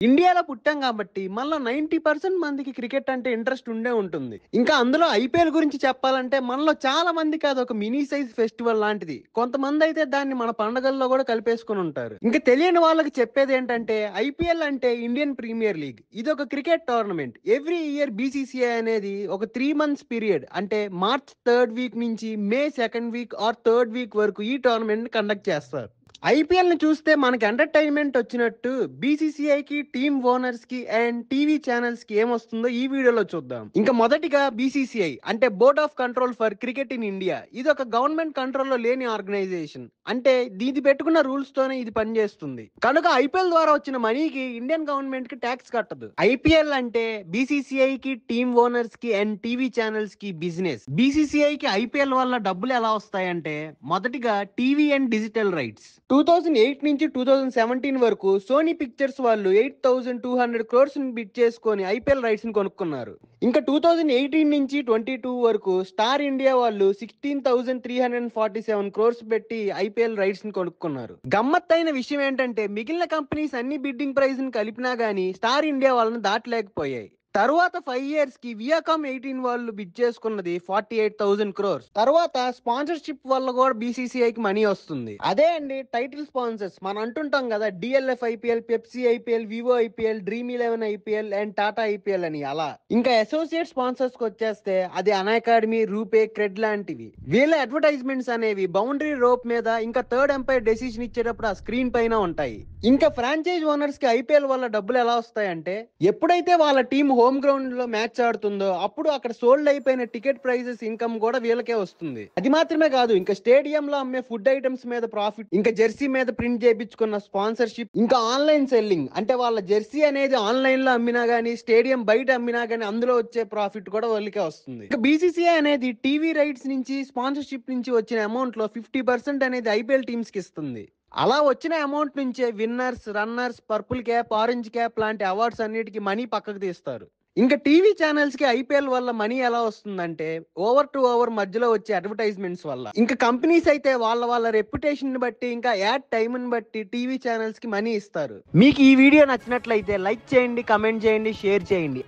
ఇండియాలో పుట్టాం కాబట్టి మనలో 90% మందికి క్రికెట్ అంటే ఇంట్రెస్ట్ ఉండే ఉంటుంది. ఇంకా అందులో ఐపీఎల్ గురించి చెప్పాలంటే మనలో చాలా మందికి అదొక మినీ సైజ్ ఫెస్టివల్ లాంటిది. కొంతమందయితే దాన్ని మన పండగల్లో గూడా కలిపేసుకొని ఉంటారు. ఇంక తెలియని వాళ్ళకి చెప్పేదేంటంటే ఐపీఎల్ అంటే ఇండియన్ ప్రీమియర్ లీగ్. ఇదొక cricket tournament. Every year BCCI అనేది ఒక 3 మంత్స్ పీరియడ్ అంటే మార్చ్ 3rd వీక్ నుంచి మే 2nd week or 3rd week వరకు ఈ టోర్నమెంట్‌ని కండక్ట్ చేస్తారు. ఐపీఎల్‌ని చూస్తే మనకి ఎంటర్‌టైన్‌మెంట్ వచ్చినట్టు బీసీసీఐకి, టీమ్ ఓనర్స్‌కి అండ్ టీవీ ఛానెల్స్‌కి ఏమొస్తుందో ఈ వీడియోలో చూద్దాం. ఇంక మొదటిగా బీసీసీఐ అంటే board of control for cricket in India. ఇదొక గవర్నమెంట్ కంట్రోల్‌లో లేని ఆర్గనైజేషన్. అంటే దీది పెట్టుకున్న రూల్స్‌తోనే ఇది పనిచేస్తుంది. కనుక ఐపీఎల్ ద్వారా వచ్చిన మనీకి ఇండియన్ గవర్నమెంట్‌కి టాక్స్ కట్టదు. ఐపీఎల్ అంటే బీసీసీఐకి, టీమ్ ఓనర్స్‌కి అండ్ టీవీ ఛానెల్స్‌కి బిజినెస్. బీసీసీఐకి ఐపీఎల్ వల్ల డబ్బులు ఎలా వస్తాయంటే మొదటిగా టీవీ అండ్ డిజిటల్ రైట్స్. 2008 నుంచి 2017 వరకు సోనీ పిక్చర్స్ వాళ్ళు 8,200 క్రోర్స్ బిడ్ చేసుకొని ఐపీఎల్ రైట్స్ ని కొనుక్కున్నారు. ఇంకా 2018 నుంచి 22 వరకు స్టార్ ఇండియా వాళ్ళు 16,347 క్రోర్స్ పెట్టి ఐపీఎల్ రైట్స్ ని కొనుక్కున్నారు. గమ్మత్తైన విషయం ఏంటంటే మిగిలిన కంపెనీస్ అన్ని బిడ్డింగ్ ప్రైస్ ని కలిపినా గానీ స్టార్ ఇండియా వాళ్ళని దాటలేకపోయాయి. తరువాత 5 ఇయర్స్ కి వియాకామ్ 18 వాళ్ళు బిడ్ చేసుకున్నది 48,000 క్రోర్స్. తర్వాత స్పాన్సర్షిప్ వల్ల కూడా బీసీసీఐకి మనీ వస్తుంది. అదే అండి టైటిల్ స్పాన్సర్స్ మనం అంటుంటాం కదా DLF IPL, Pepsi IPL, Vivo IPL, dream 11 IPL and Tata IPL అని అలా. ఇంకా అసోసియేట్ స్పాన్సర్స్ కి వచ్చేస్తే అది అన్ అకాడమీ, రూపే, క్రెడ్ లాంటివి. వీళ్ళ అడ్వర్టైజ్మెంట్స్ అనేవి బౌండరీ రోప్ మీద ఇంకా థర్డ్ ఎంపైర్ డెసిషన్ ఇచ్చేటప్పుడు ఆ స్క్రీన్ పైన ఉంటాయి. ఇంకా ఫ్రాంచైజ్ ఓనర్స్ కి ఐపీఎల్ వల్ల డబ్బులు ఎలా వస్తాయంటే ఎప్పుడైతే వాళ్ళ టీం హోమ్ గ్రౌండ్ లో మ్యాచ్ ఆడుతుందో అప్పుడు అక్కడ సోల్డ్ అయిపోయిన టికెట్ ప్రైజెస్ ఇన్కమ్ కూడా వీళ్ళకే వస్తుంది. అది మాత్రమే కాదు ఇంకా స్టేడియం లో అమ్మే ఫుడ్ ఐటమ్స్ మీద ప్రాఫిట్, ఇంకా జెర్సీ మీద ప్రింట్ చేయించుకున్న స్పాన్సర్షిప్, ఇంకా ఆన్లైన్ సెల్లింగ్ అంటే వాళ్ళ జెర్సీ అనేది ఆన్లైన్ లో అమ్మినా గానీ స్టేడియం బయట అమ్మినా గానీ అందులో వచ్చే ప్రాఫిట్ కూడా వాళ్ళకే వస్తుంది. ఇంకా బీసీసీఐ అనేది టీవీ రైట్స్ నుంచి స్పాన్సర్షిప్ నుంచి వచ్చిన అమౌంట్ లో 50% అనేది ఐపీఎల్ టీమ్స్ కి ఇస్తుంది. అలా వచ్చిన అమౌంట్ నుంచే winners, runners, purple cap, orange cap లాంటి అవార్డ్స్ అన్నిటికీ మనీ పక్కకు తీస్తారు. ఇంకా టీవీ ఛానల్స్ కి ఐపీఎల్ వల్ల మనీ ఎలా వస్తుందంటే ఓవర్ టు ఓవర్ మధ్యలో వచ్చే అడ్వర్టైజ్మెంట్స్ వల్ల. ఇంకా కంపెనీస్ అయితే వాళ్ళ వాళ్ళ రెప్యుటేషన్ ని బట్టి ఇంకా యాడ్ టైం ని బట్టి టీవీ ఛానల్స్ కి మనీ ఇస్తారు. మీకు ఈ వీడియో నచ్చినట్లయితే లైక్ చేయండి, కమెంట్ చేయండి, షేర్ చేయండి.